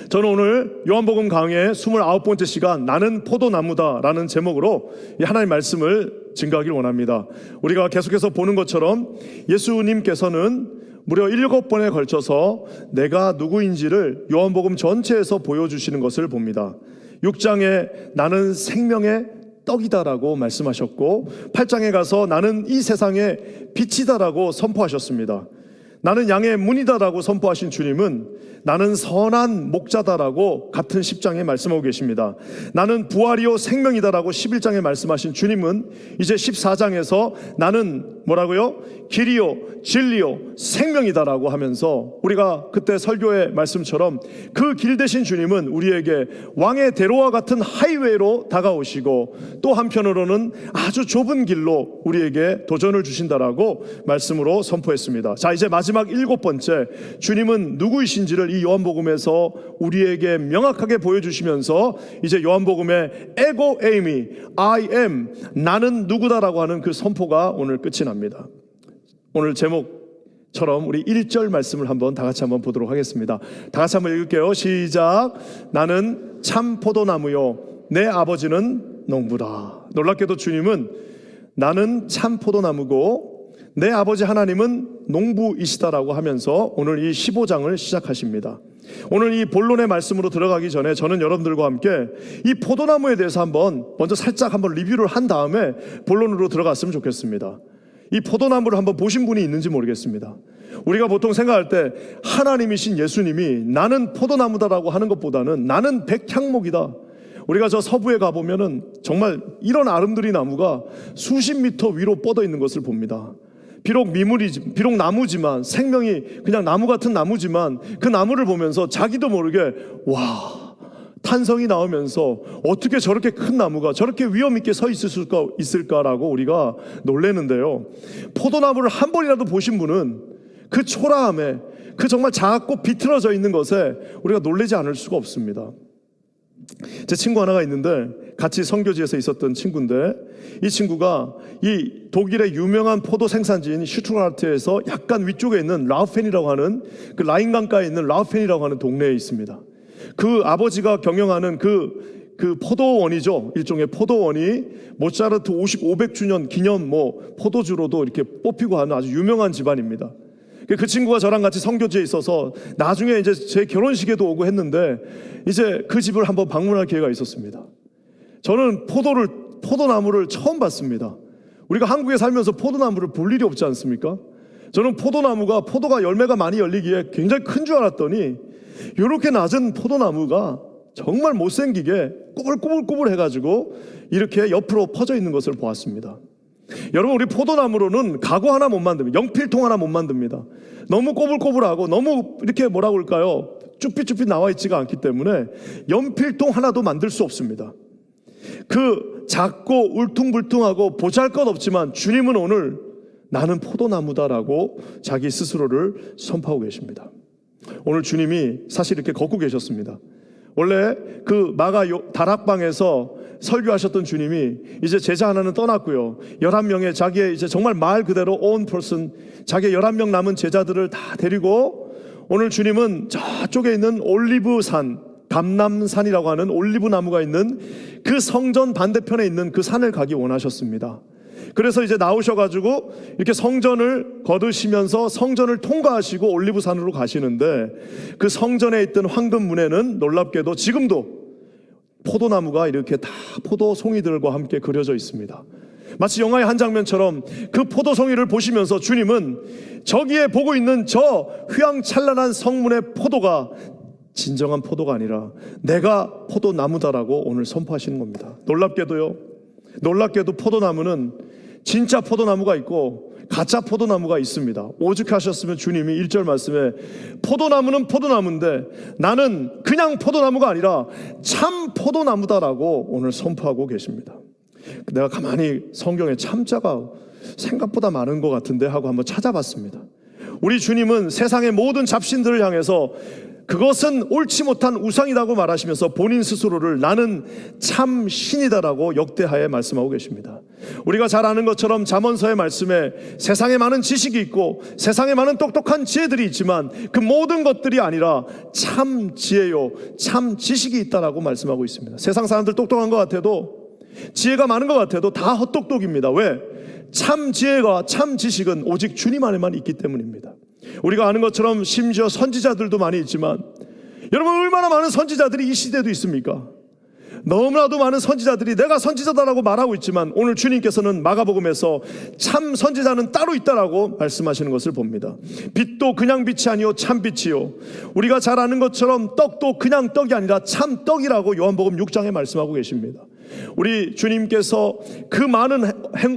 저는 오늘 요한복음 강의 29번째 시간 나는 포도나무다 라는 제목으로 하나님의 말씀을 증거하길 원합니다. 우리가 계속해서 보는 것처럼 예수님께서는 무려 7번에 걸쳐서 내가 누구인지를 요한복음 전체에서 보여주시는 것을 봅니다. 6장에 나는 생명의 떡이다라고 말씀하셨고 8장에 가서 나는 이 세상의 빛이다라고 선포하셨습니다. 나는 양의 문이다라고 선포하신 주님은 나는 선한 목자다라고 같은 10장에 말씀하고 계십니다. 나는 부활이요 생명이다라고 11장에 말씀하신 주님은 이제 14장에서 나는 뭐라고요? 길이요 진리요 생명이다라고 하면서 우리가 그때 설교의 말씀처럼 그 길 대신 주님은 우리에게 왕의 대로와 같은 하이웨이로 다가오시고 또 한편으로는 아주 좁은 길로 우리에게 도전을 주신다라고 말씀으로 선포했습니다. 자, 이제 마지막 7번째, 주님은 누구이신지를 이 요한복음에서 우리에게 명확하게 보여주시면서 이제 요한복음의 에고 에이미 I am 나는 누구다라고 하는 그 선포가 오늘 끝이 납니다. 오늘 제목처럼 우리 1절 말씀을 한번 다 같이 한번 보도록 하겠습니다. 다 같이 한번 읽을게요. 시작. 나는 참 포도나무요 내 아버지는 농부다. 놀랍게도 주님은 나는 참 포도나무고 내 아버지 하나님은 농부이시다라고 하면서 오늘 이 15장을 시작하십니다. 오늘 이 본론의 말씀으로 들어가기 전에 저는 여러분들과 함께 이 포도나무에 대해서 먼저 살짝 리뷰를 한 다음에 본론으로 들어갔으면 좋겠습니다. 이 포도나무를 한번 보신 분이 있는지 모르겠습니다. 우리가 보통 생각할 때 하나님이신 예수님이 나는 포도나무다라고 하는 것보다는 나는 백향목이다. 우리가 저 서부에 가보면은 정말 이런 아름드리 나무가 수십 미터 위로 뻗어 있는 것을 봅니다. 비록 나무지만 생명이 그냥 나무 같은 나무지만 그 나무를 보면서 자기도 모르게 와, 탄성이 나오면서 어떻게 저렇게 큰 나무가 저렇게 위험 있게 서 있을까라고 우리가 놀라는데요. 포도나무를 한 번이라도 보신 분은 그 초라함에 그 정말 작고 비틀어져 있는 것에 우리가 놀라지 않을 수가 없습니다. 제 친구 하나가 있는데 같이 선교지에서 있었던 친구인데 이 친구가 이 독일의 유명한 포도 생산지인 슈투트가르트에서 약간 위쪽에 있는 라우펜이라고 하는 그 라인강가에 있는 라우펜이라고 하는 동네에 있습니다. 그 아버지가 경영하는 그 포도원이죠. 일종의 포도원이 모차르트 500주년 기념 포도주로도 이렇게 뽑히고 하는 아주 유명한 집안입니다. 그 친구가 저랑 같이 선교지에 있어서 나중에 이제 제 결혼식에도 오고 했는데 이제 그 집을 한번 방문할 기회가 있었습니다. 저는 포도나무를 처음 봤습니다. 우리가 한국에 살면서 포도나무를 볼 일이 없지 않습니까? 저는 포도가 열매가 많이 열리기에 굉장히 큰 줄 알았더니 이렇게 낮은 포도나무가 정말 못생기게 꼬불꼬불 해가지고 이렇게 옆으로 퍼져 있는 것을 보았습니다. 여러분, 우리 포도나무로는 가구 하나 못 만듭니다. 연필통 하나 못 만듭니다. 너무 꼬불꼬불하고 너무 이렇게 뭐라고 할까요? 쭈삣쭈삣 나와 있지가 않기 때문에 연필통 하나도 만들 수 없습니다. 그 작고 울퉁불퉁하고 보잘것없지만 주님은 오늘 나는 포도나무다라고 자기 스스로를 선포하고 계십니다. 오늘 주님이 사실 이렇게 걷고 계셨습니다. 원래 그 마가 다락방에서 설교하셨던 주님이 이제 제자 하나는 떠났고요. 11명의 자기의 이제 정말 말 그대로 own person, 자기의 11명 남은 제자들을 다 데리고 오늘 주님은 저쪽에 있는 올리브산, 감람산이라고 하는 올리브 나무가 있는 그 성전 반대편에 있는 그 산을 가기 원하셨습니다. 그래서 이제 나오셔가지고 이렇게 성전을 거두시면서 성전을 통과하시고 올리브산으로 가시는데 그 성전에 있던 황금문에는 놀랍게도 지금도 포도나무가 이렇게 다 포도송이들과 함께 그려져 있습니다. 마치 영화의 한 장면처럼 그 포도송이를 보시면서 주님은 저기에 보고 있는 저 휘황찬란한 성문의 포도가 진정한 포도가 아니라 내가 포도나무다라고 오늘 선포하시는 겁니다. 놀랍게도 포도나무는 진짜 포도나무가 있고 가짜 포도나무가 있습니다. 오죽하셨으면 주님이 1절 말씀에 포도나무는 포도나무인데 나는 그냥 포도나무가 아니라 참 포도나무다라고 오늘 선포하고 계십니다. 내가 가만히 성경에 참자가 생각보다 많은 것 같은데 하고 한번 찾아봤습니다. 우리 주님은 세상의 모든 잡신들을 향해서 그것은 옳지 못한 우상이라고 말하시면서 본인 스스로를 나는 참 신이다라고 역대하에 말씀하고 계십니다. 우리가 잘 아는 것처럼 잠언서의 말씀에 세상에 많은 지식이 있고 세상에 많은 똑똑한 지혜들이 있지만 그 모든 것들이 아니라 참 지혜요 참 지식이 있다라고 말씀하고 있습니다. 세상 사람들 똑똑한 것 같아도 지혜가 많은 것 같아도 다 헛똑똑입니다. 왜? 참 지혜가 참 지식은 오직 주님 안에만 있기 때문입니다. 우리가 아는 것처럼 심지어 선지자들도 많이 있지만 여러분 얼마나 많은 선지자들이 이 시대에도 있습니까? 너무나도 많은 선지자들이 내가 선지자다라고 말하고 있지만 오늘 주님께서는 마가복음에서 참 선지자는 따로 있다라고 말씀하시는 것을 봅니다. 빛도 그냥 빛이 아니요 참 빛이요. 우리가 잘 아는 것처럼 떡도 그냥 떡이 아니라 참 떡이라고 요한복음 6장에 말씀하고 계십니다. 우리 주님께서 그 많은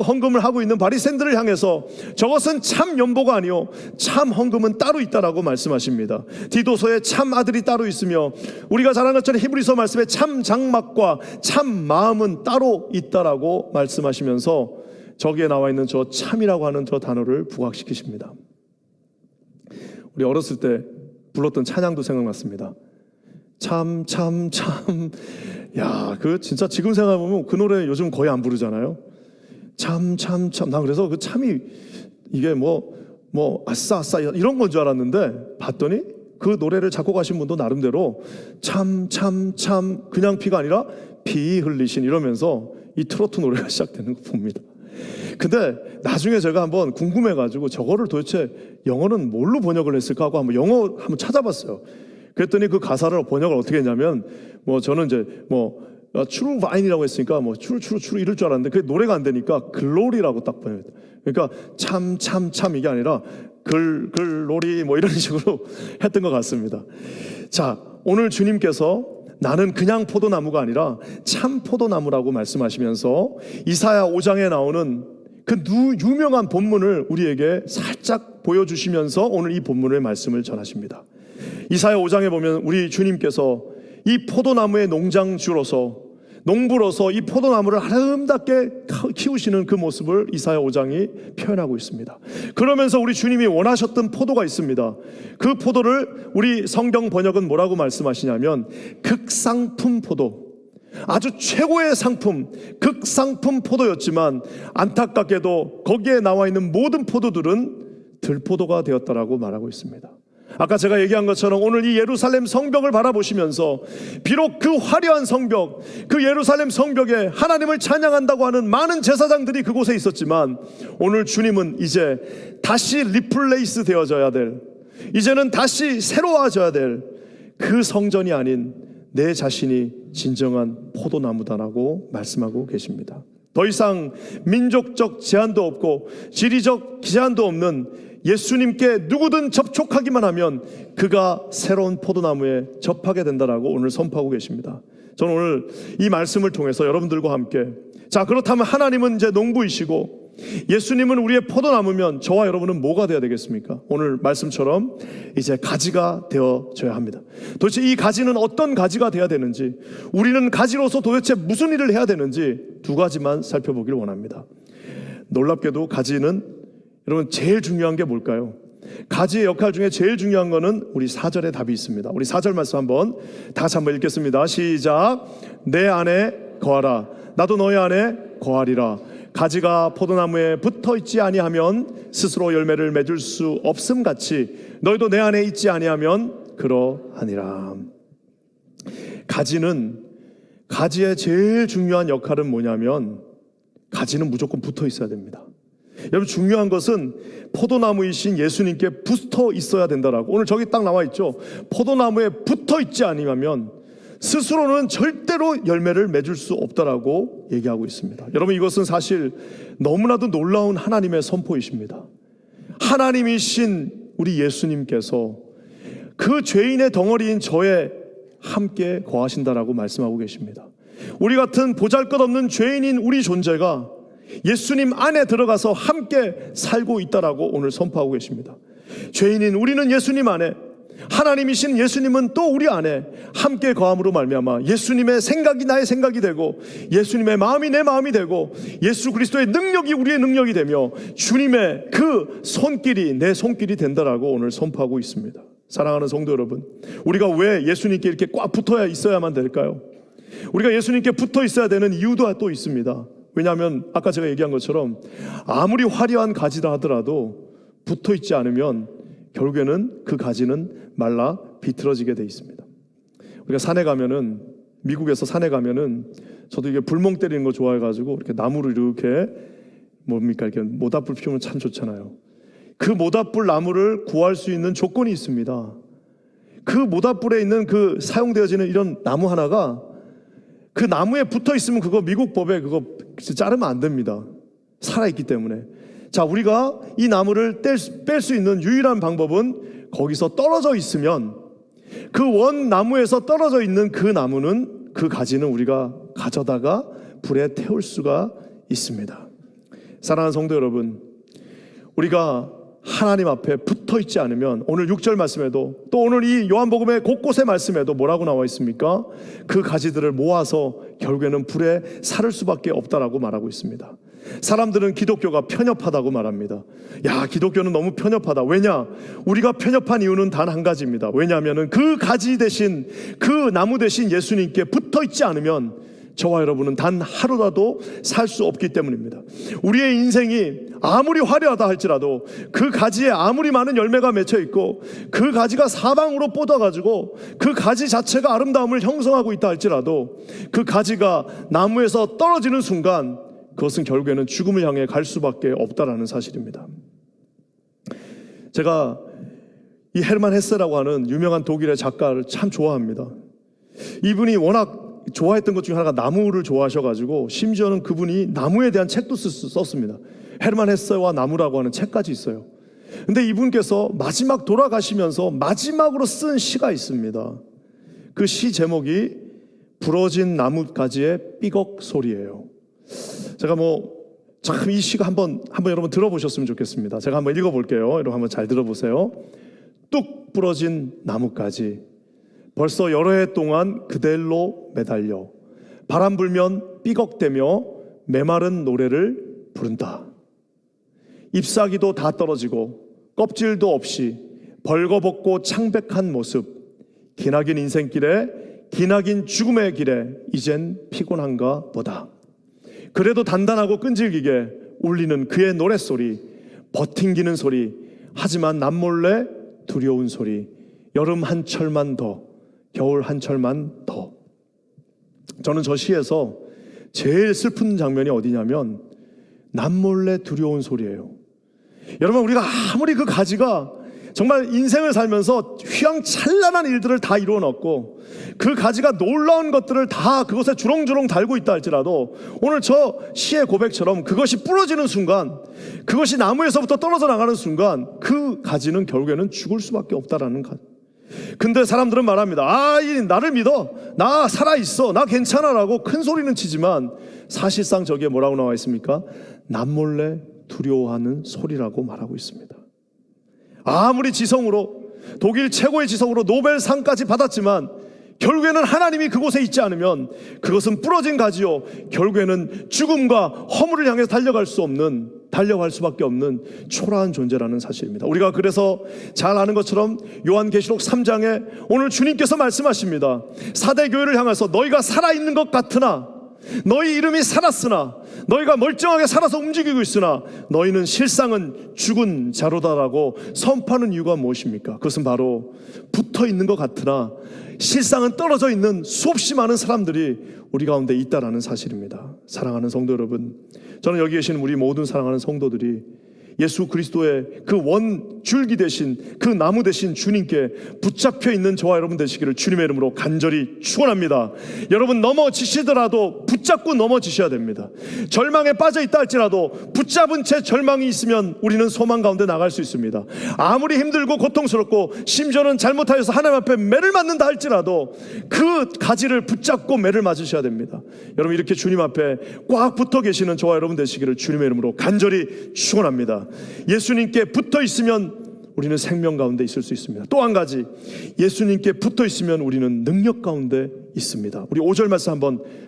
헌금을 하고 있는 바리새인들을 향해서 저것은 참 연보가 아니요 참 헌금은 따로 있다라고 말씀하십니다. 디도서에 참 아들이 따로 있으며 우리가 잘 아는 것처럼 히브리서 말씀에 참 장막과 참 마음은 따로 있다라고 말씀하시면서 저기에 나와 있는 저 참이라고 하는 저 단어를 부각시키십니다. 우리 어렸을 때 불렀던 찬양도 생각났습니다. 참. 야, 그 진짜 지금 생각해보면 그 노래 요즘 거의 안 부르잖아요. 참. 나 그래서 그 참이 이게 뭐 아싸 이런 건 줄 알았는데 봤더니 그 노래를 작곡하신 분도 나름대로 참 그냥 피가 아니라 피 흘리신 이러면서 이 트로트 노래가 시작되는 거 봅니다. 근데 나중에 제가 한번 궁금해가지고 저거를 도대체 영어는 뭘로 번역을 했을까 하고 영어 한번 찾아봤어요. 그랬더니 그 가사를 번역을 어떻게 했냐면 저는 이제 true vine이라고 했으니까 true 이럴 줄 알았는데 그게 노래가 안 되니까 글로리라고 딱 번역했다. 그러니까 참 이게 아니라 글로리 이런 식으로 했던 것 같습니다. 자, 오늘 주님께서 나는 그냥 포도나무가 아니라 참 포도나무라고 말씀하시면서 이사야 5장에 나오는 그 유명한 본문을 우리에게 살짝 보여주시면서 오늘 이 본문의 말씀을 전하십니다. 이사야 5장에 보면 우리 주님께서 이 포도나무의 농부로서 이 포도나무를 아름답게 키우시는 그 모습을 이사야 5장이 표현하고 있습니다. 그러면서 우리 주님이 원하셨던 포도가 있습니다. 그 포도를 우리 성경 번역은 뭐라고 말씀하시냐면 극상품 포도, 아주 최고의 상품, 극상품 포도였지만 안타깝게도 거기에 나와 있는 모든 포도들은 들포도가 되었다라고 말하고 있습니다. 아까 제가 얘기한 것처럼 오늘 이 예루살렘 성벽을 바라보시면서 비록 그 화려한 성벽, 그 예루살렘 성벽에 하나님을 찬양한다고 하는 많은 제사장들이 그곳에 있었지만 오늘 주님은 이제 다시 리플레이스 되어져야 될, 이제는 다시 새로워져야 될 그 성전이 아닌 내 자신이 진정한 포도나무다라고 말씀하고 계십니다. 더 이상 민족적 제한도 없고 지리적 제한도 없는 예수님께 누구든 접촉하기만 하면 그가 새로운 포도나무에 접하게 된다라고 오늘 선포하고 계십니다. 저는 오늘 이 말씀을 통해서 여러분들과 함께, 자, 그렇다면 하나님은 이제 농부이시고 예수님은 우리의 포도나무면 저와 여러분은 뭐가 되어야 되겠습니까? 오늘 말씀처럼 이제 가지가 되어져야 합니다. 도대체 이 가지는 어떤 가지가 되어야 되는지, 우리는 가지로서 도대체 무슨 일을 해야 되는지 두 가지만 살펴보길 원합니다. 놀랍게도 가지는 여러분 제일 중요한 게 뭘까요? 가지의 역할 중에 제일 중요한 거는 우리 4절에 답이 있습니다. 우리 4절 말씀 한번 다 같이 한번 읽겠습니다. 시작. 내 안에 거하라, 나도 너희 안에 거하리라. 가지가 포도나무에 붙어있지 아니하면 스스로 열매를 맺을 수 없음 같이 너희도 내 안에 있지 아니하면 그러하니라. 가지의 제일 중요한 역할은 뭐냐면 가지는 무조건 붙어 있어야 됩니다. 여러분, 중요한 것은 포도나무이신 예수님께 붙어 있어야 된다라고 오늘 저기 딱 나와 있죠. 포도나무에 붙어 있지 아니하면 스스로는 절대로 열매를 맺을 수 없다라고 얘기하고 있습니다. 여러분, 이것은 사실 너무나도 놀라운 하나님의 선포이십니다. 하나님이신 우리 예수님께서 그 죄인의 덩어리인 저에 함께 거하신다라고 말씀하고 계십니다. 우리 같은 보잘것없는 죄인인 우리 존재가 예수님 안에 들어가서 함께 살고 있다라고 오늘 선포하고 계십니다. 죄인인 우리는 예수님 안에, 하나님이신 예수님은 또 우리 안에 함께 거함으로 말미암아 예수님의 생각이 나의 생각이 되고 예수님의 마음이 내 마음이 되고 예수 그리스도의 능력이 우리의 능력이 되며 주님의 그 손길이 내 손길이 된다라고 오늘 선포하고 있습니다. 사랑하는 성도 여러분, 우리가 왜 예수님께 이렇게 꽉 붙어야 있어야만 될까요? 우리가 예수님께 붙어 있어야 되는 이유도 또 있습니다. 왜냐하면 아까 제가 얘기한 것처럼 아무리 화려한 가지라 하더라도 붙어 있지 않으면 결국에는 그 가지는 말라 비틀어지게 돼 있습니다. 우리가 산에 가면은, 미국에서 산에 가면은, 저도 이게 불멍 때리는 거 좋아해가지고 이렇게 나무를 이렇게 뭡니까, 이렇게 모닥불 피우면 참 좋잖아요. 그 모닥불 나무를 구할 수 있는 조건이 있습니다. 그 모닥불에 있는 그 사용되어지는 이런 나무 하나가 그 나무에 붙어 있으면 그거 미국 법에 그거 자르면 안 됩니다. 살아있기 때문에. 자, 우리가 이 나무를 뺄 수 있는 유일한 방법은 거기서 떨어져 있으면, 그 원 나무에서 떨어져 있는 그 나무는, 그 가지는 우리가 가져다가 불에 태울 수가 있습니다. 사랑하는 성도 여러분, 우리가 하나님 앞에 붙어 있지 않으면, 오늘 6절 말씀에도 또 오늘 이 요한복음의 곳곳의 말씀에도 뭐라고 나와 있습니까? 그 가지들을 모아서 결국에는 불에 사를 수밖에 없다라고 말하고 있습니다. 사람들은 기독교가 편협하다고 말합니다. 야, 기독교는 너무 편협하다. 왜냐? 우리가 편협한 이유는 단 한 가지입니다. 왜냐하면 그 가지 대신, 그 나무 대신 예수님께 붙어 있지 않으면 저와 여러분은 단 하루라도 살 수 없기 때문입니다. 우리의 인생이 아무리 화려하다 할지라도, 그 가지에 아무리 많은 열매가 맺혀 있고 그 가지가 사방으로 뻗어가지고 그 가지 자체가 아름다움을 형성하고 있다 할지라도, 그 가지가 나무에서 떨어지는 순간 그것은 결국에는 죽음을 향해 갈 수밖에 없다라는 사실입니다. 제가 이 헤르만 헤세라고 하는 유명한 독일의 작가를 참 좋아합니다. 이분이 워낙 좋아했던 것 중에 하나가 나무를 좋아하셔가지고 심지어는 그분이 나무에 대한 책도 썼습니다. 헤르만 헤세와 나무라고 하는 책까지 있어요. 근데 이분께서 마지막 돌아가시면서 마지막으로 쓴 시가 있습니다. 그 시 제목이 부러진 나뭇가지의 삐걱 소리예요. 제가 참 이 시가 한번 여러분 들어보셨으면 좋겠습니다. 제가 한번 읽어볼게요. 여러분 한번 잘 들어보세요. 뚝 부러진 나뭇가지, 벌써 여러 해 동안 그댈로 매달려 바람 불면 삐걱대며 메마른 노래를 부른다. 잎사귀도 다 떨어지고 껍질도 없이 벌거벗고 창백한 모습, 기나긴 인생길에, 기나긴 죽음의 길에 이젠 피곤한가 보다. 그래도 단단하고 끈질기게 울리는 그의 노랫소리, 버팅기는 소리, 하지만 남몰래 두려운 소리, 여름 한철만 더, 겨울 한철만 더. 저는 저 시에서 제일 슬픈 장면이 어디냐면 남몰래 두려운 소리예요. 여러분, 우리가 아무리 그 가지가 정말 인생을 살면서 휘황찬란한 일들을 다 이루어 놓고 그 가지가 놀라운 것들을 다 그것에 주렁주렁 달고 있다 할지라도, 오늘 저 시의 고백처럼 그것이 부러지는 순간, 그것이 나무에서부터 떨어져 나가는 순간 그 가지는 결국에는 죽을 수밖에 없다라는 것. 근데 사람들은 말합니다. 나를 믿어, 나 살아있어, 나 괜찮아라고 큰 소리는 치지만 사실상 저기에 뭐라고 나와 있습니까? 남몰래 두려워하는 소리라고 말하고 있습니다. 아무리 지성으로, 독일 최고의 지성으로 노벨상까지 받았지만 결국에는 하나님이 그곳에 있지 않으면 그것은 부러진 가지요, 결국에는 죽음과 허물을 향해서 달려갈 수밖에 없는 초라한 존재라는 사실입니다. 우리가 그래서 잘 아는 것처럼 요한계시록 3장에 오늘 주님께서 말씀하십니다. 사대교회를 향해서 너희가 살아있는 것 같으나, 너희 이름이 살았으나, 너희가 멀쩡하게 살아서 움직이고 있으나 너희는 실상은 죽은 자로다라고 선포하는 이유가 무엇입니까? 그것은 바로 붙어 있는 것 같으나 실상은 떨어져 있는 수없이 많은 사람들이 우리 가운데 있다라는 사실입니다. 사랑하는 성도 여러분, 저는 여기 계신 우리 모든 사랑하는 성도들이 예수 그리스도의 그 원 줄기 되신, 그 나무 되신 주님께 붙잡혀 있는 저와 여러분 되시기를 주님의 이름으로 간절히 축원합니다. 여러분, 넘어지시더라도 붙잡고 넘어지셔야 됩니다. 절망에 빠져 있다 할지라도 붙잡은 채 절망이 있으면 우리는 소망 가운데 나갈 수 있습니다. 아무리 힘들고 고통스럽고 심지어는 잘못하여서 하나님 앞에 매를 맞는다 할지라도 그 가지를 붙잡고 매를 맞으셔야 됩니다. 여러분, 이렇게 주님 앞에 꽉 붙어 계시는 저와 여러분 되시기를 주님의 이름으로 간절히 축원합니다. 예수님께 붙어 있으면 우리는 생명 가운데 있을 수 있습니다. 또 한 가지, 예수님께 붙어 있으면 우리는 능력 가운데 있습니다. 우리 5절 말씀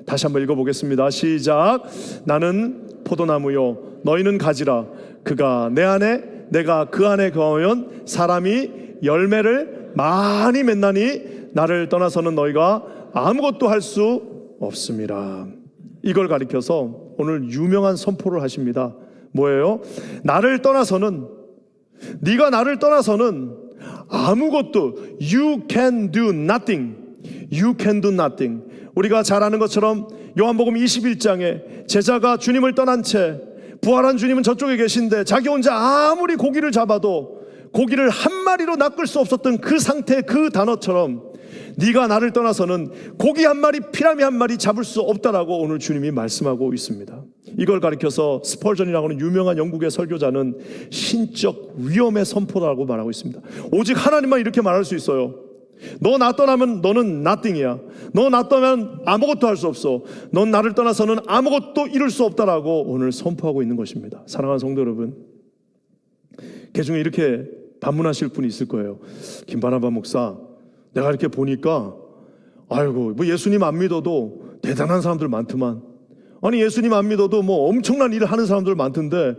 다시 한번 읽어보겠습니다. 시작. 나는 포도나무요 너희는 가지라. 그가 내 안에, 내가 그 안에 거하면 사람이 열매를 많이 맺나니 나를 떠나서는 너희가 아무것도 할 수 없습니다. 이걸 가리켜서 오늘 유명한 선포를 하십니다. 뭐예요? 나를 떠나서는, 네가 나를 떠나서는 아무것도, you can do nothing. You can do nothing. 우리가 잘 아는 것처럼 요한복음 21장에 제자가 주님을 떠난 채 부활한 주님은 저쪽에 계신데 자기 혼자 아무리 고기를 잡아도 고기를 한 마리로 낚을 수 없었던 그 상태, 그 단어처럼 네가 나를 떠나서는 고기 한 마리, 피라미 한 마리 잡을 수 없다라고 오늘 주님이 말씀하고 있습니다. 이걸 가리켜서 스펄전이라고 하는 유명한 영국의 설교자는 신적 위험의 선포라고 말하고 있습니다. 오직 하나님만 이렇게 말할 수 있어요. 너 나 떠나면 너는 nothing이야. 너 나 떠나면 아무것도 할 수 없어. 넌 나를 떠나서는 아무것도 이룰 수 없다라고 오늘 선포하고 있는 것입니다. 사랑하는 성도 여러분, 개중에 이렇게 반문하실 분이 있을 거예요. 김바나바 목사, 내가 이렇게 보니까 아이고 뭐 예수님 안 믿어도 대단한 사람들 많더만. 아니 예수님 안 믿어도 뭐 엄청난 일을 하는 사람들 많던데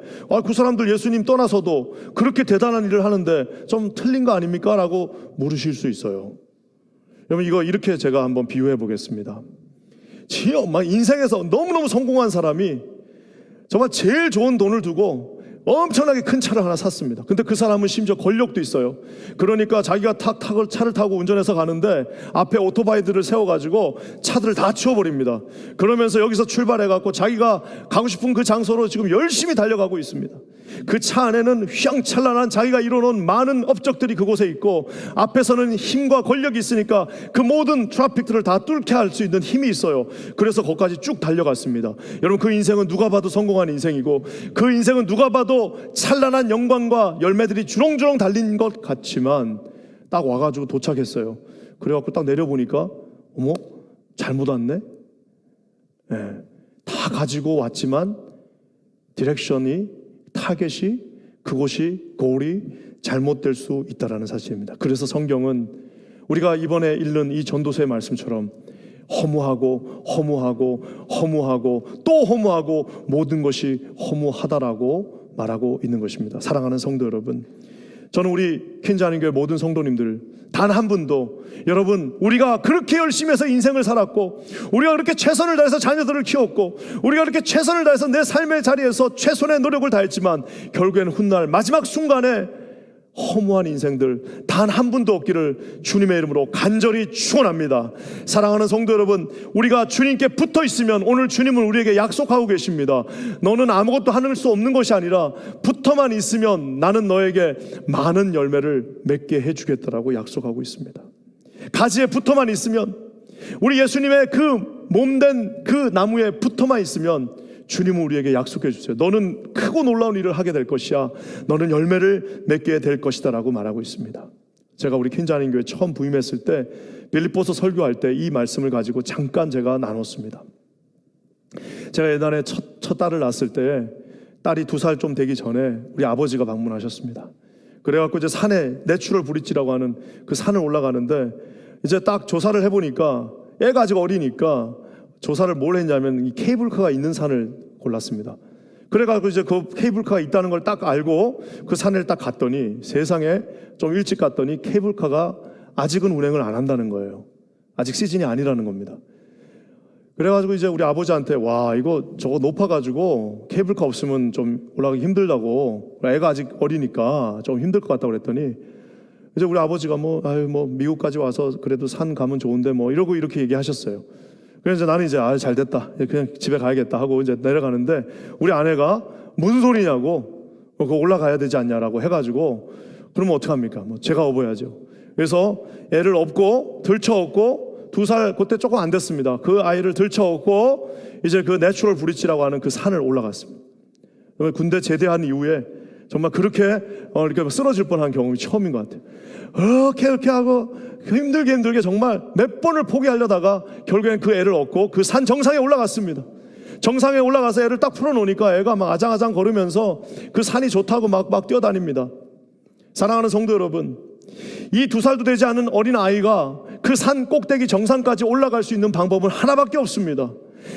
그 사람들 예수님 떠나서도 그렇게 대단한 일을 하는데 좀 틀린 거 아닙니까? 라고 물으실 수 있어요. 여러분 이거 이렇게 제가 한번 비유해 보겠습니다. 막 인생에서 너무너무 성공한 사람이 정말 제일 좋은 돈을 두고 엄청나게 큰 차를 하나 샀습니다. 근데 그 사람은 심지어 권력도 있어요. 그러니까 자기가 차를 타고 운전해서 가는데 앞에 오토바이들을 세워가지고 차들을 다 치워버립니다. 그러면서 여기서 출발해갖고 자기가 가고 싶은 그 장소로 지금 열심히 달려가고 있습니다. 그 차 안에는 휘황찬란한 자기가 이뤄놓은 많은 업적들이 그곳에 있고 앞에서는 힘과 권력이 있으니까 그 모든 트래픽들을 다 뚫게 할 수 있는 힘이 있어요. 그래서 거기까지 쭉 달려갔습니다. 여러분 그 인생은 누가 봐도 성공한 인생이고 그 인생은 누가 봐도 찬란한 영광과 열매들이 주렁주렁 달린 것 같지만 딱 와가지고 도착했어요. 그래갖고 딱 내려보니까 어머 잘못 왔네. 네, 다 가지고 왔지만 디렉션이 타겟이 그곳이 골이 잘못될 수 있다라는 사실입니다. 그래서 성경은 우리가 이번에 읽는 이 전도서의 말씀처럼 허무하고 허무하고 허무하고 또 허무하고 모든 것이 허무하다라고 말하고 있는 것입니다. 사랑하는 성도 여러분, 저는 우리 퀸즈하나님교회 모든 성도님들 단 한 분도 여러분 우리가 그렇게 열심히 해서 인생을 살았고 우리가 그렇게 최선을 다해서 자녀들을 키웠고 우리가 그렇게 최선을 다해서 내 삶의 자리에서 최선의 노력을 다했지만 결국에는 훗날 마지막 순간에 허무한 인생들 단 한 분도 없기를 주님의 이름으로 간절히 축원합니다. 사랑하는 성도 여러분, 우리가 주님께 붙어 있으면 오늘 주님은 우리에게 약속하고 계십니다. 너는 아무것도 하는 수 없는 것이 아니라 붙어만 있으면 나는 너에게 많은 열매를 맺게 해주겠다라고 약속하고 있습니다. 가지에 붙어만 있으면 우리 예수님의 그 몸된 그 나무에 붙어만 있으면 주님은 우리에게 약속해 주세요. 너는 크고 놀라운 일을 하게 될 것이야. 너는 열매를 맺게 될 것이다 라고 말하고 있습니다. 제가 우리 퀸즈하나님교회 처음 부임했을 때 빌립보서 설교할 때 이 말씀을 가지고 잠깐 제가 나눴습니다. 제가 예전에 첫 딸을 낳았을 때 딸이 2살 좀 되기 전에 우리 아버지가 방문하셨습니다. 그래갖고 이제 산에 내추럴 브릿지라고 하는 그 산을 올라가는데 이제 딱 조사를 해보니까 애가 아직 어리니까 조사를 뭘 했냐면 이 케이블카가 있는 산을 골랐습니다. 그래가지고 이제 그 케이블카가 있다는 걸 딱 알고 그 산을 딱 갔더니 세상에 좀 일찍 갔더니 케이블카가 아직은 운행을 안 한다는 거예요. 아직 시즌이 아니라는 겁니다. 그래가지고 이제 우리 아버지한테 와 이거 저거 높아가지고 케이블카 없으면 좀 올라가기 힘들다고 애가 아직 어리니까 좀 힘들 것 같다고 그랬더니 이제 우리 아버지가 뭐 미국까지 와서 그래도 산 가면 좋은데 뭐 이러고 이렇게 얘기하셨어요. 그래서 나는 이제 잘 됐다 그냥 집에 가야겠다 하고 이제 내려가는데 우리 아내가 무슨 소리냐고 그거 올라가야 되지 않냐라고 해가지고 그러면 어떡합니까? 뭐 제가 업어야죠. 그래서 애를 업고 들쳐업고 2살 그때 조금 안 됐습니다. 그 아이를 들쳐업고 이제 그 내추럴 브릿지라고 하는 그 산을 올라갔습니다. 군대 제대한 이후에 정말 그렇게 이렇게 쓰러질 뻔한 경험이 처음인 것 같아요. 이렇게 하고 힘들게 정말 몇 번을 포기하려다가 결국엔 그 애를 얻고 그 산 정상에 올라갔습니다. 정상에 올라가서 애를 딱 풀어놓으니까 애가 막 아장아장 걸으면서 그 산이 좋다고 막 뛰어다닙니다. 사랑하는 성도 여러분, 이 2살도 되지 않은 어린 아이가 그 산 꼭대기 정상까지 올라갈 수 있는 방법은 하나밖에 없습니다.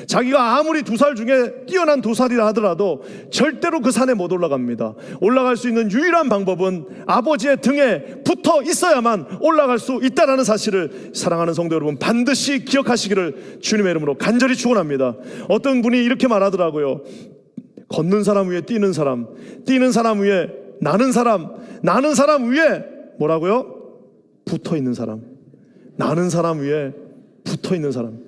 자기가 아무리 2살 중에 뛰어난 2살이라 하더라도 절대로 그 산에 못 올라갑니다. 올라갈 수 있는 유일한 방법은 아버지의 등에 붙어 있어야만 올라갈 수 있다는 사실을 사랑하는 성도 여러분 반드시 기억하시기를 주님의 이름으로 간절히 축원합니다. 어떤 분이 이렇게 말하더라고요. 걷는 사람 위에 뛰는 사람, 뛰는 사람 위에 나는 사람, 나는 사람 위에 뭐라고요? 붙어 있는 사람, 나는 사람 위에 붙어 있는 사람.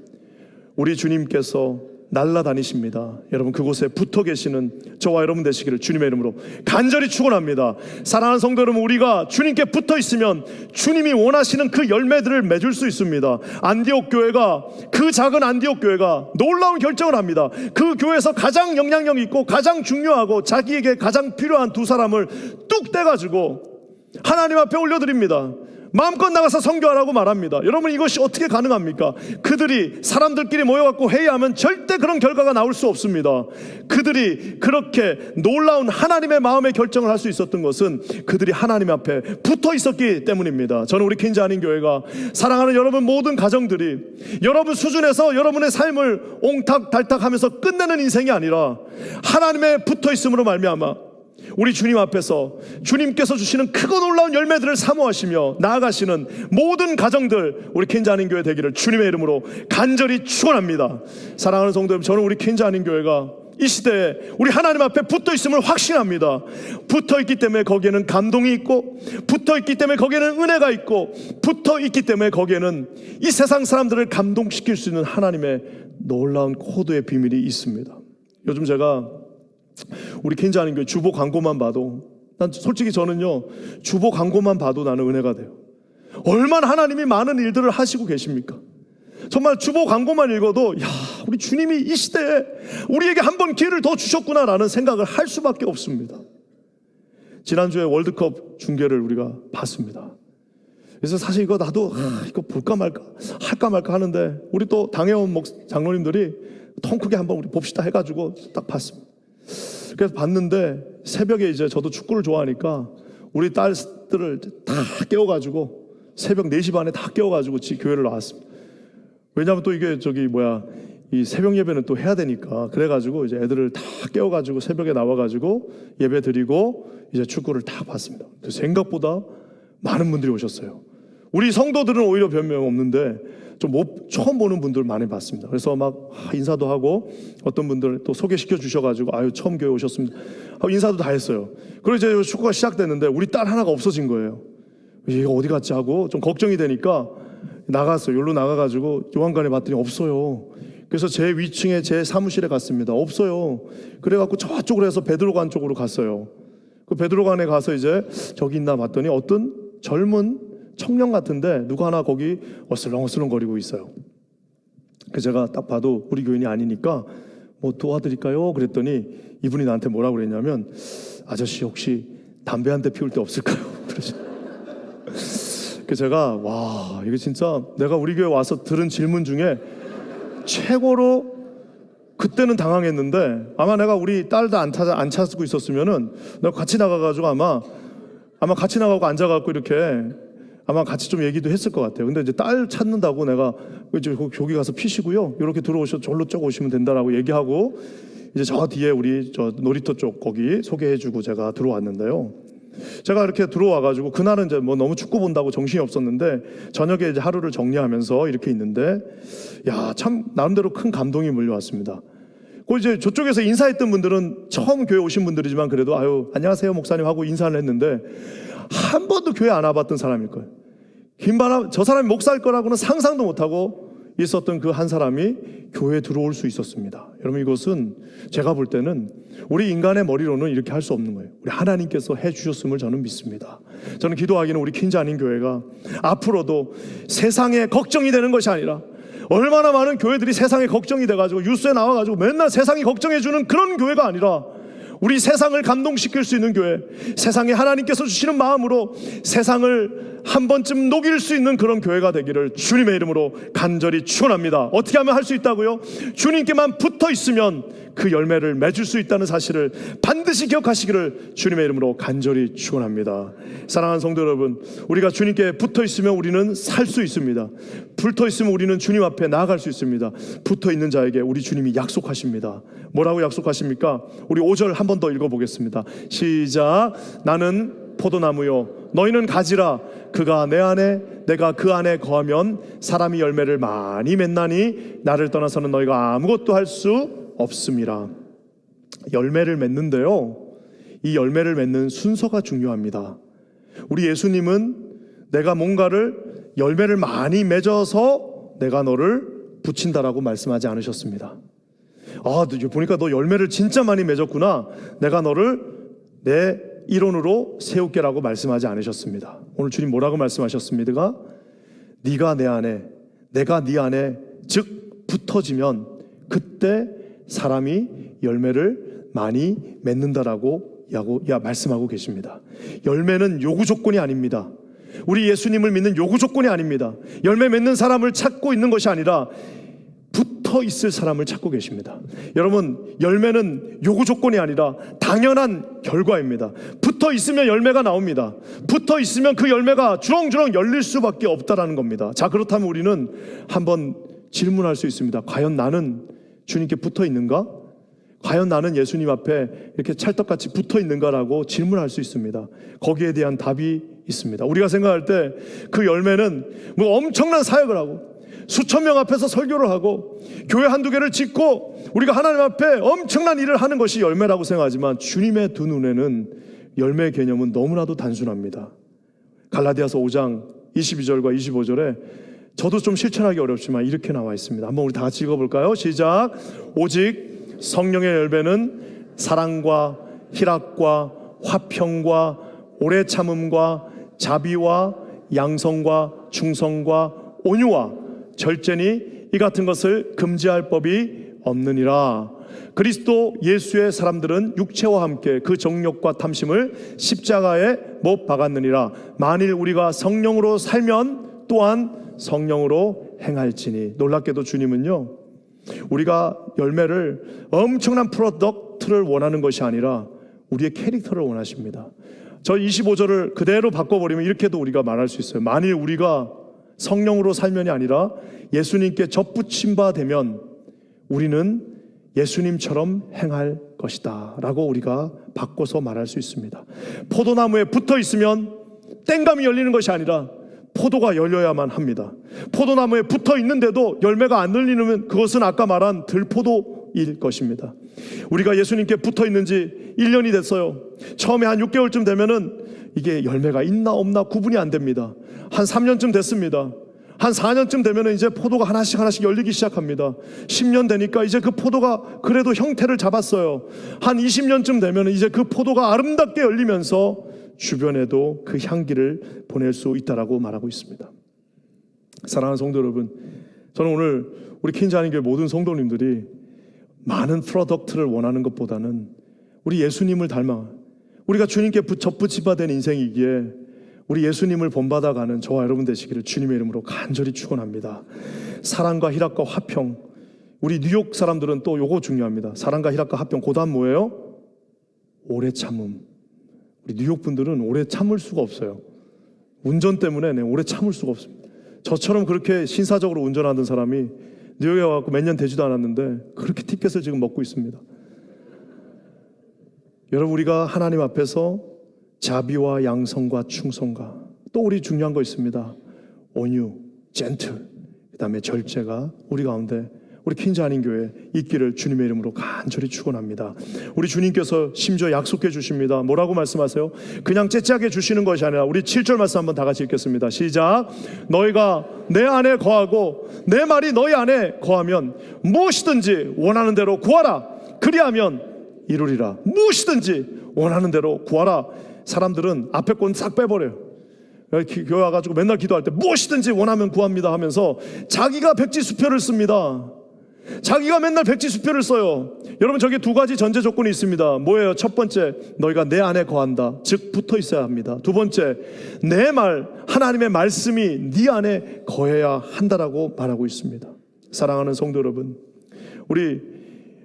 우리 주님께서 날아다니십니다. 여러분 그곳에 붙어 계시는 저와 여러분 되시기를 주님의 이름으로 간절히 축원합니다. 사랑하는 성도 여러분, 우리가 주님께 붙어 있으면 주님이 원하시는 그 열매들을 맺을 수 있습니다. 안디옥 교회가, 그 작은 안디옥 교회가 놀라운 결정을 합니다. 그 교회에서 가장 영향력 있고 가장 중요하고 자기에게 가장 필요한 2사람을 뚝 떼가지고 하나님 앞에 올려드립니다. 마음껏 나가서 선교하라고 말합니다. 여러분 이것이 어떻게 가능합니까? 그들이 사람들끼리 모여갖고 회의하면 절대 그런 결과가 나올 수 없습니다. 그들이 그렇게 놀라운 하나님의 마음의 결정을 할 수 있었던 것은 그들이 하나님 앞에 붙어 있었기 때문입니다. 저는 우리 퀸즈 한인 교회가 사랑하는 여러분 모든 가정들이 여러분 수준에서 여러분의 삶을 옹탁달탁 하면서 끝내는 인생이 아니라 하나님의 붙어 있음으로 말미암아 우리 주님 앞에서 주님께서 주시는 크고 놀라운 열매들을 사모하시며 나아가시는 모든 가정들, 우리 퀸즈 한인 교회 되기를 주님의 이름으로 간절히 축원합니다. 사랑하는 성도 여러분, 저는 우리 퀸즈 한인 교회가 이 시대에 우리 하나님 앞에 붙어 있음을 확신합니다. 붙어 있기 때문에 거기에는 감동이 있고, 붙어 있기 때문에 거기에는 은혜가 있고, 붙어 있기 때문에 거기에는 이 세상 사람들을 감동시킬 수 있는 하나님의 놀라운 코드의 비밀이 있습니다. 요즘 제가 우리 퀸즈 한인 교회 주보 광고만 봐도, 난 솔직히 저는요 주보 광고만 봐도 나는 은혜가 돼요. 얼마나 하나님이 많은 일들을 하시고 계십니까? 정말 주보 광고만 읽어도 야, 우리 주님이 이 시대에 우리에게 한 번 기회를 더 주셨구나라는 생각을 할 수밖에 없습니다. 지난주에 월드컵 중계를 우리가 봤습니다. 그래서 사실 이거 나도 이거 볼까 말까 할까 말까 하는데 우리 또 당회원 장로님들이 통 크게 한번 우리 봅시다 해가지고 딱 봤습니다. 그래서 봤는데 새벽에 이제 저도 축구를 좋아하니까 우리 딸들을 다 깨워가지고 새벽 4시 반에 다 깨워가지고 교회를 나왔습니다. 왜냐하면 또 이게 이 새벽 예배는 또 해야 되니까, 그래가지고 이제 애들을 다 깨워가지고 새벽에 나와가지고 예배 드리고 이제 축구를 다 봤습니다. 생각보다 많은 분들이 오셨어요. 우리 성도들은 오히려 변명 없는데 좀 처음 보는 분들 많이 봤습니다. 그래서 막 인사도 하고 어떤 분들 또 소개시켜 주셔가지고 아유 처음 교회 오셨습니다 하고 인사도 다 했어요. 그리고 이제 축구가 시작됐는데 우리 딸 하나가 없어진 거예요. 얘가 어디 갔지 하고 좀 걱정이 되니까 나갔어요. 여기로 나가가지고 요한관에 봤더니 없어요. 그래서 제 위층에 제 사무실에 갔습니다. 없어요. 그래갖고 저쪽으로 해서 베드로관 쪽으로 갔어요. 그 베드로관에 가서 이제 저기 있나 봤더니 어떤 젊은 청년 같은데 누가 하나 거기 어슬렁어슬렁 거리고 있어요. 그래서 제가 딱 봐도 우리 교인이 아니니까 뭐 도와드릴까요? 그랬더니 이분이 나한테 뭐라고 그랬냐면 아저씨 혹시 담배 한 대 피울 데 없을까요? 그러시. 그래서 제가 와 이게 진짜 내가 우리 교회 와서 들은 질문 중에 최고로 그때는 당황했는데 아마 내가 우리 딸도 안 찾고 있었으면은 내가 같이 나가가지고 아마 같이 나가고 앉아갖고 이렇게 아마 같이 좀 얘기도 했을 것 같아요. 근데 이제 딸 찾는다고 내가 이제 저기 가서 피시고요. 이렇게 들어오셔서 절로 쭉 오시면 된다라고 얘기하고 이제 저 뒤에 우리 저 놀이터 쪽 거기 소개해주고 제가 들어왔는데요. 제가 이렇게 들어와가지고 그날은 이제 뭐 너무 축구 본다고 정신이 없었는데 저녁에 이제 하루를 정리하면서 이렇게 있는데 야, 참 나름대로 큰 감동이 물려왔습니다. 그 이제 저쪽에서 인사했던 분들은 처음 교회 오신 분들이지만 그래도 아유 안녕하세요 목사님 하고 인사를 했는데 한 번도 교회 안 와봤던 사람일 거예요. 저 사람이 목사일 거라고는 상상도 못하고 있었던 그 한 사람이 교회에 들어올 수 있었습니다. 여러분 이것은 제가 볼 때는 우리 인간의 머리로는 이렇게 할 수 없는 거예요. 우리 하나님께서 해주셨음을 저는 믿습니다. 저는 기도하기는 우리 퀸즈 한인 교회가 앞으로도 세상에 걱정이 되는 것이 아니라 얼마나 많은 교회들이 세상에 걱정이 돼가지고 뉴스에 나와가지고 맨날 세상이 걱정해주는 그런 교회가 아니라 우리 세상을 감동시킬 수 있는 교회, 세상에 하나님께서 주시는 마음으로 세상을 한 번쯤 녹일 수 있는 그런 교회가 되기를 주님의 이름으로 간절히 축원합니다. 어떻게 하면 할 수 있다고요? 주님께만 붙어 있으면 그 열매를 맺을 수 있다는 사실을 반드시 기억하시기를 주님의 이름으로 간절히 축원합니다. 사랑하는 성도 여러분, 우리가 주님께 붙어 있으면 우리는 살 수 있습니다. 붙어 있으면 우리는 주님 앞에 나아갈 수 있습니다. 붙어 있는 자에게 우리 주님이 약속하십니다. 뭐라고 약속하십니까? 우리 5절 한 번 더 읽어보겠습니다. 시작. 나는 포도나무요 너희는 가지라. 그가 내 안에 내가 그 안에 거하면 사람이 열매를 많이 맺나니 나를 떠나서는 너희가 아무것도 할 수 없음이라. 열매를 맺는데요, 이 열매를 맺는 순서가 중요합니다. 우리 예수님은 내가 뭔가를 열매를 많이 맺어서 내가 너를 붙인다라고 말씀하지 않으셨습니다. 보니까 너 열매를 진짜 많이 맺었구나, 내가 너를 내 일원으로 세울게라고 말씀하지 않으셨습니다. 오늘 주님 뭐라고 말씀하셨습니까? 네가 내 안에 내가 네 안에 즉 붙어지면 그때 사람이 열매를 많이 맺는다라고 말씀하고 계십니다. 열매는 요구 조건이 아닙니다. 우리 예수님을 믿는 요구 조건이 아닙니다. 열매 맺는 사람을 찾고 있는 것이 아니라 붙어 있을 사람을 찾고 계십니다. 여러분, 열매는 요구 조건이 아니라 당연한 결과입니다. 붙어 있으면 열매가 나옵니다. 붙어 있으면 그 열매가 주렁주렁 열릴 수밖에 없다라는 겁니다. 자, 그렇다면 우리는 한번 질문할 수 있습니다. 과연 나는 주님께 붙어 있는가? 과연 나는 예수님 앞에 이렇게 찰떡같이 붙어 있는가라고 질문할 수 있습니다. 거기에 대한 답이 있습니다. 우리가 생각할 때 그 열매는 뭐 엄청난 사역을 하고 수천 명 앞에서 설교를 하고 교회 한두 개를 짓고 우리가 하나님 앞에 엄청난 일을 하는 것이 열매라고 생각하지만 주님의 두 눈에는 열매의 개념은 너무나도 단순합니다. 갈라디아서 5장 22절과 25절에 저도 좀 실천하기 어렵지만 이렇게 나와 있습니다. 한번 우리 다 같이 읽어볼까요? 시작. 오직 성령의 열매는 사랑과 희락과 화평과 오래 참음과 자비와 양성과 충성과 온유와 절제니 이 같은 것을 금지할 법이 없느니라. 그리스도 예수의 사람들은 육체와 함께 그 정욕과 탐심을 십자가에 못 박았느니라. 만일 우리가 성령으로 살면 또한 성령으로 행할지니. 놀랍게도 주님은요, 우리가 열매를 엄청난 프로덕트를 원하는 것이 아니라 우리의 캐릭터를 원하십니다. 저 25절을 그대로 바꿔버리면 이렇게도 우리가 말할 수 있어요. 만일 우리가 성령으로 살면이 아니라 예수님께 접붙임 바 되면 우리는 예수님처럼 행할 것이다 라고 우리가 바꿔서 말할 수 있습니다. 포도나무에 붙어 있으면 땡감이 열리는 것이 아니라 포도가 열려야만 합니다. 포도나무에 붙어 있는데도 열매가 안 열리면 그것은 아까 말한 들포도일 것입니다. 우리가 예수님께 붙어 있는지 1년이 됐어요. 처음에 한 6개월쯤 되면은 이게 열매가 있나 없나 구분이 안 됩니다. 한 3년쯤 됐습니다. 한 4년쯤 되면은 이제 포도가 하나씩 열리기 시작합니다. 10년 되니까 이제 그 포도가 그래도 형태를 잡았어요. 한 20년쯤 되면은 이제 그 포도가 아름답게 열리면서 주변에도 그 향기를 보낼 수 있다라고 말하고 있습니다. 사랑하는 성도 여러분, 저는 오늘 우리 킨자님교회 모든 성도님들이 많은 프로덕트를 원하는 것보다는 우리 예수님을 닮아 우리가 주님께 접붙이바 된 인생이기에 우리 예수님을 본받아가는 저와 여러분 되시기를 주님의 이름으로 간절히 축원합니다. 사랑과 희락과 화평. 우리 뉴욕 사람들은 또 요거 중요합니다. 사랑과 희락과 화평. 그다음 뭐예요? 오래 참음. 우리 뉴욕 분들은 오래 참을 수가 없어요. 운전 때문에 오래 참을 수가 없습니다. 저처럼 그렇게 신사적으로 운전하던 사람이 뉴욕에 와서 몇 년 되지도 않았는데 그렇게 티켓을 지금 먹고 있습니다. 여러분, 우리가 하나님 앞에서 자비와 양성과 충성과 또 우리 중요한 거 있습니다. 온유, 젠틀, 그 다음에 절제가 우리 가운데 우리 퀸즈 한인교회 있기를 주님의 이름으로 간절히 축원합니다. 우리 주님께서 심지어 약속해 주십니다. 뭐라고 말씀하세요? 그냥 째째하게 주시는 것이 아니라 우리 7절 말씀 한번 다 같이 읽겠습니다. 시작. 너희가 내 안에 거하고 내 말이 너희 안에 거하면 무엇이든지 원하는 대로 구하라. 그리하면 이루리라. 무엇이든지 원하는 대로 구하라. 사람들은 앞에 건 싹 빼버려요. 교회 와가지고 맨날 기도할 때 무엇이든지 원하면 구합니다 하면서 자기가 백지수표를 씁니다. 자기가 맨날 백지수표를 써요. 여러분, 저게 두 가지 전제 조건이 있습니다. 뭐예요? 첫 번째, 너희가 내 안에 거한다. 즉 붙어 있어야 합니다. 두 번째, 내 말, 하나님의 말씀이 네 안에 거해야 한다라고 말하고 있습니다. 사랑하는 성도 여러분, 우리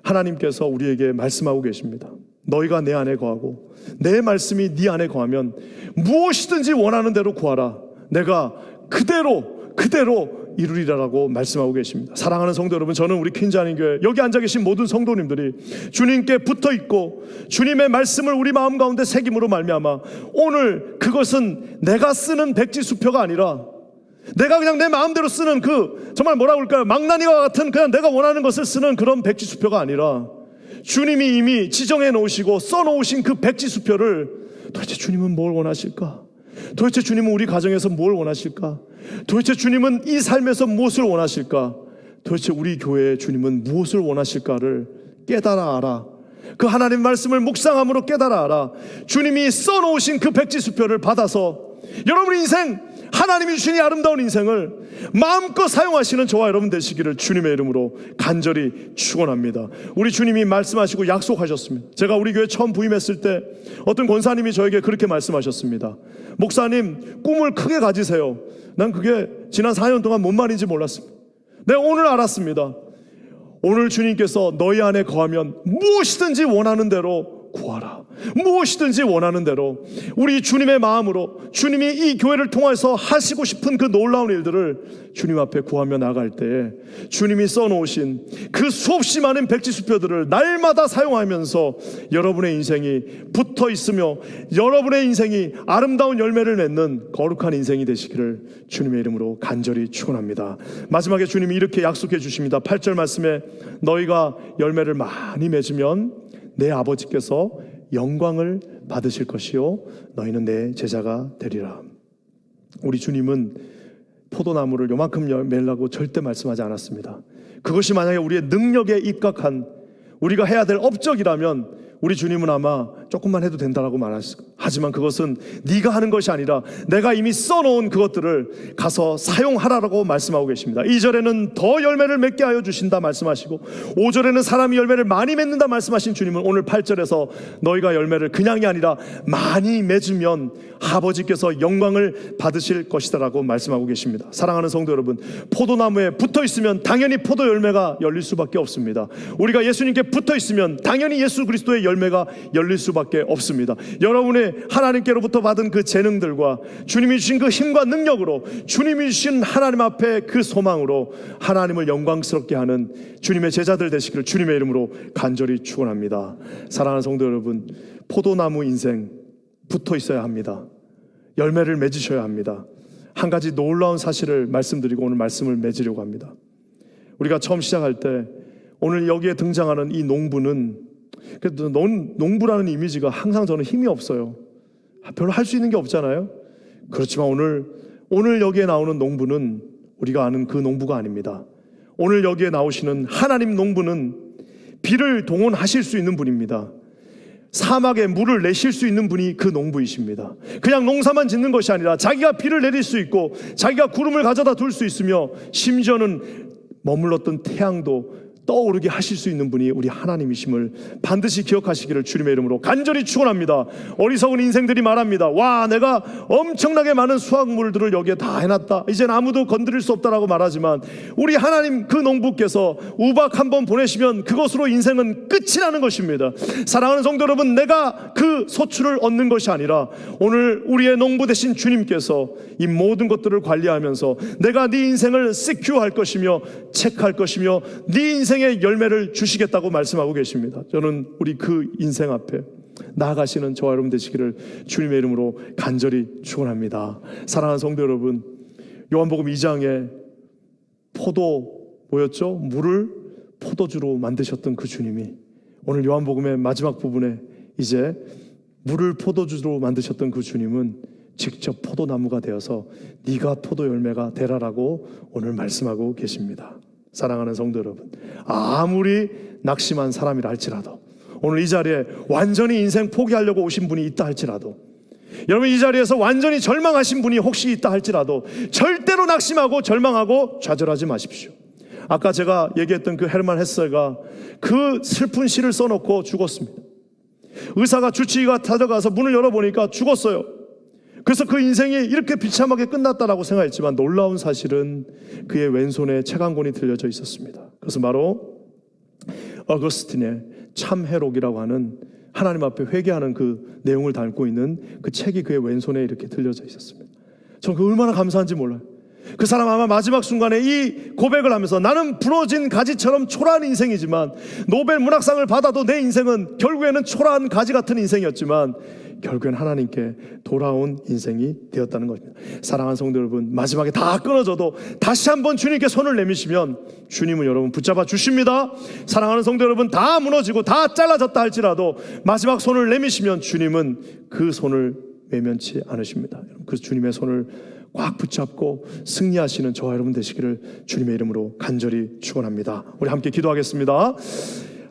하나님께서 우리에게 말씀하고 계십니다. 너희가 내 안에 거하고 내 말씀이 네 안에 거하면 무엇이든지 원하는 대로 구하라. 내가 그대로 이루리라라고 말씀하고 계십니다. 사랑하는 성도 여러분, 저는 우리 퀸즈 한인교회 여기 앉아 계신 모든 성도님들이 주님께 붙어 있고 주님의 말씀을 우리 마음 가운데 새김으로 말미암아 오늘 그것은 내가 쓰는 백지수표가 아니라 내가 그냥 내 마음대로 쓰는 정말 뭐라고 할까요? 망나니와 같은 그냥 내가 원하는 것을 쓰는 그런 백지수표가 아니라 주님이 이미 지정해 놓으시고 써 놓으신 그 백지수표를 도대체 주님은 뭘 원하실까? 도대체 주님은 우리 가정에서 뭘 원하실까? 도대체 주님은 이 삶에서 무엇을 원하실까? 도대체 우리 교회의 주님은 무엇을 원하실까를 깨달아 알아. 그 하나님 말씀을 묵상함으로 깨달아 알아. 주님이 써놓으신 그 백지수표를 받아서 여러분의 인생, 하나님이 주신 이 아름다운 인생을 마음껏 사용하시는 저와 여러분 되시기를 주님의 이름으로 간절히 축원합니다. 우리 주님이 말씀하시고 약속하셨습니다. 제가 우리 교회 처음 부임했을 때 어떤 권사님이 저에게 그렇게 말씀하셨습니다. 목사님, 꿈을 크게 가지세요. 난 그게 지난 4년 동안 뭔 말인지 몰랐습니다. 내가 오늘 알았습니다. 오늘 주님께서 너희 안에 거하면 무엇이든지 원하는 대로 구하라. 무엇이든지 원하는 대로 우리 주님의 마음으로 주님이 이 교회를 통해서 하시고 싶은 그 놀라운 일들을 주님 앞에 구하며 나갈 때에 주님이 써놓으신 그 수없이 많은 백지수표들을 날마다 사용하면서 여러분의 인생이 붙어 있으며 여러분의 인생이 아름다운 열매를 맺는 거룩한 인생이 되시기를 주님의 이름으로 간절히 축원합니다. 마지막에 주님이 이렇게 약속해 주십니다. 8절 말씀에 너희가 열매를 많이 맺으면 내 아버지께서 영광을 받으실 것이요 너희는 내 제자가 되리라. 우리 주님은 포도나무를 요만큼 맺으라고 절대 말씀하지 않았습니다. 그것이 만약에 우리의 능력에 입각한 우리가 해야 될 업적이라면 우리 주님은 아마 조금만 해도 된다라고 말하실 거예요. 하지만 그것은 네가 하는 것이 아니라 내가 이미 써놓은 그것들을 가서 사용하라고 말씀하고 계십니다. 2절에는 더 열매를 맺게 하여 주신다 말씀하시고 5절에는 사람이 열매를 많이 맺는다 말씀하신 주님은 오늘 8절에서 너희가 열매를 그냥이 아니라 많이 맺으면 아버지께서 영광을 받으실 것이다 라고 말씀하고 계십니다. 사랑하는 성도 여러분, 포도나무에 붙어 있으면 당연히 포도 열매가 열릴 수밖에 없습니다. 우리가 예수님께 붙어 있으면 당연히 예수 그리스도의 열매가 열릴 수밖에 없습니다. 여러분의 하나님께로부터 받은 그 재능들과 주님이 주신 그 힘과 능력으로 주님이 주신 하나님 앞에 그 소망으로 하나님을 영광스럽게 하는 주님의 제자들 되시기를 주님의 이름으로 간절히 축원합니다. 사랑하는 성도 여러분, 포도나무 인생 붙어 있어야 합니다. 열매를 맺으셔야 합니다. 한 가지 놀라운 사실을 말씀드리고 오늘 말씀을 맺으려고 합니다. 우리가 처음 시작할 때 오늘 여기에 등장하는 이 농부는 그래도 농부라는 이미지가 항상 저는 힘이 없어요. 별로 할 수 있는 게 없잖아요. 그렇지만 오늘 여기에 나오는 농부는 우리가 아는 그 농부가 아닙니다. 오늘 여기에 나오시는 하나님 농부는 비를 동원하실 수 있는 분입니다. 사막에 물을 내실 수 있는 분이 그 농부이십니다. 그냥 농사만 짓는 것이 아니라 자기가 비를 내릴 수 있고 자기가 구름을 가져다 둘 수 있으며 심지어는 머물렀던 태양도 떠오르게 하실 수 있는 분이 우리 하나님이심을 반드시 기억하시기를 주님의 이름으로 간절히 축원합니다. 어리석은 인생들이 말합니다. 와, 내가 엄청나게 많은 수확물들을 여기에 다 해놨다. 이젠 아무도 건드릴 수 없다라고 말하지만 우리 하나님 그 농부께서 우박 한번 보내시면 그것으로 인생은 끝이 나는 것입니다. 사랑하는 성도 여러분, 내가 그 소출을 얻는 것이 아니라 오늘 우리의 농부 되신 주님께서 이 모든 것들을 관리하면서 내가 네 인생을 시큐할 것이며 체크할 것이며 네 인생 의 열매를 주시겠다고 말씀하고 계십니다. 저는 우리 그 인생 앞에 나아가시는 저와 여러분 되시기를 주님의 이름으로 간절히 축원합니다. 사랑하는 성도 여러분, 요한복음 2장에 뭐였죠? 물을 포도주로 만드셨던 그 주님이 오늘 요한복음의 마지막 부분에 이제 물을 포도주로 만드셨던 그 주님은 직접 포도나무가 되어서 네가 포도 열매가 되라라고 오늘 말씀하고 계십니다. 사랑하는 성도 여러분, 아무리 낙심한 사람이라 할지라도 오늘 이 자리에 완전히 인생 포기하려고 오신 분이 있다 할지라도 여러분 이 자리에서 완전히 절망하신 분이 혹시 있다 할지라도 절대로 낙심하고 절망하고 좌절하지 마십시오. 아까 제가 얘기했던 그 헤르만 헤세가 그 슬픈 시를 써놓고 죽었습니다. 의사가 주치의가 찾아가서 문을 열어보니까 죽었어요. 그래서 그 인생이 이렇게 비참하게 끝났다라고 생각했지만 놀라운 사실은 그의 왼손에 책 한 권이 들려져 있었습니다. 그것은 바로 어거스틴의 참회록이라고 하는 하나님 앞에 회개하는 그 내용을 담고 있는 그 책이 그의 왼손에 이렇게 들려져 있었습니다. 저는 그 얼마나 감사한지 몰라요. 그 사람 아마 마지막 순간에 이 고백을 하면서 나는 부러진 가지처럼 초라한 인생이지만 노벨 문학상을 받아도 내 인생은 결국에는 초라한 가지 같은 인생이었지만 결국엔 하나님께 돌아온 인생이 되었다는 것입니다. 사랑하는 성도 여러분, 마지막에 다 끊어져도 다시 한번 주님께 손을 내미시면 주님은 여러분 붙잡아 주십니다. 사랑하는 성도 여러분, 다 무너지고 다 잘라졌다 할지라도 마지막 손을 내미시면 주님은 그 손을 외면치 않으십니다. 그 주님의 손을 꽉 붙잡고 승리하시는 저와 여러분 되시기를 주님의 이름으로 간절히 축원합니다. 우리 함께 기도하겠습니다.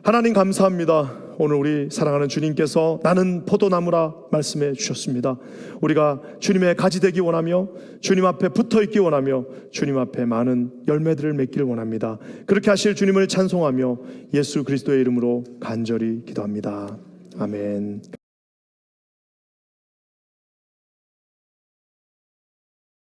하나님 감사합니다. 오늘 우리 사랑하는 주님께서 나는 포도나무라 말씀해 주셨습니다. 우리가 주님의 가지 되기 원하며 주님 앞에 붙어 있기 원하며 주님 앞에 많은 열매들을 맺기를 원합니다. 그렇게 하실 주님을 찬송하며 예수 그리스도의 이름으로 간절히 기도합니다. 아멘.